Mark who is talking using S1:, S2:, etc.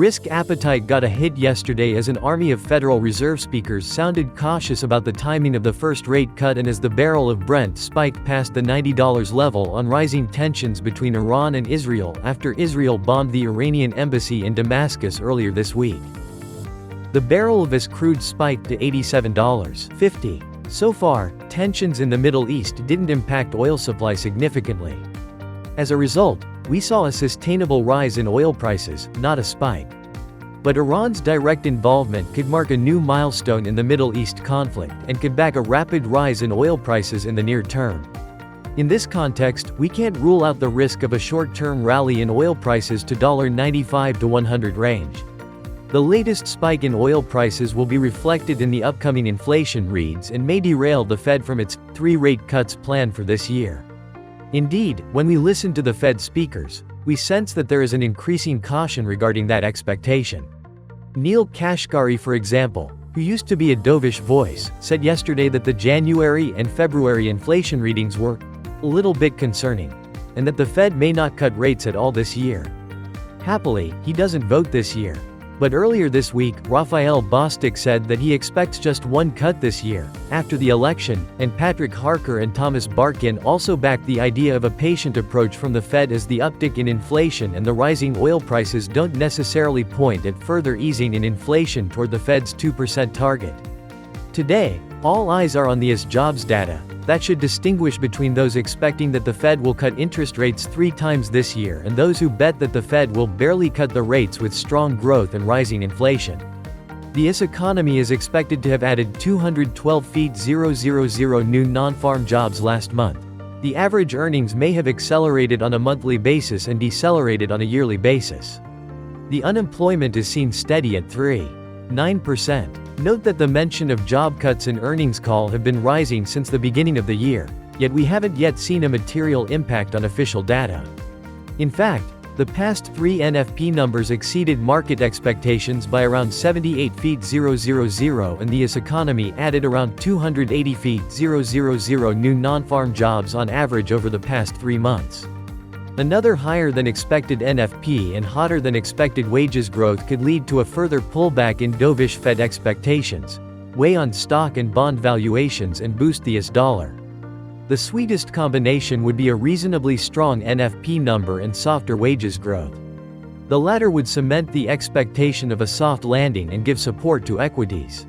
S1: Risk appetite got a hit yesterday as an army of Federal Reserve speakers sounded cautious about the timing of the first rate cut and as the barrel of Brent spiked past the $90 level on rising tensions between Iran and Israel after Israel bombed the Iranian embassy in Damascus earlier this week. The barrel of this crude spiked to $87.50. So far, tensions in the Middle East didn't impact oil supply significantly. As a result, we saw a sustainable rise in oil prices, not a spike. But Iran's direct involvement could mark a new milestone in the Middle East conflict and could back a rapid rise in oil prices in the near term. In this context, we can't rule out the risk of a short-term rally in oil prices to $95 to $100 range. The latest spike in oil prices will be reflected in the upcoming inflation reads and may derail the Fed from its 3 rate cuts planned for this year. Indeed, when we listen to the Fed speakers, we sense that there is an increasing caution regarding that expectation. Neil Kashkari, for example, who used to be a dovish voice, said yesterday that the January and February inflation readings were a little bit concerning, and that the Fed may not cut rates at all this year. Happily, he doesn't vote this year. But earlier this week, Raphael Bostic said that he expects just 1 cut this year, after the election, and Patrick Harker and Thomas Barkin also backed the idea of a patient approach from the Fed as the uptick in inflation and the rising oil prices don't necessarily point at further easing in inflation toward the Fed's 2% target. Today, all eyes are on the US jobs data. That should distinguish between those expecting that the Fed will cut interest rates 3 times this year and those who bet that the Fed will barely cut the rates with strong growth and rising inflation. The US economy is expected to have added 212,000 new non-farm jobs last month. The average earnings may have accelerated on a monthly basis and decelerated on a yearly basis. The unemployment is seen steady at 3.9%. Note that the mention of job cuts in earnings call have been rising since the beginning of the year, yet we haven't yet seen a material impact on official data. In fact, the past 3 NFP numbers exceeded market expectations by around 78,000 and the US economy added around 280,000 new non-farm jobs on average over the past 3 months. Another higher than expected NFP and hotter than expected wages growth could lead to a further pullback in dovish Fed expectations, weigh on stock and bond valuations and boost the US dollar. The sweetest combination would be a reasonably strong NFP number and softer wages growth. The latter would cement the expectation of a soft landing and give support to equities.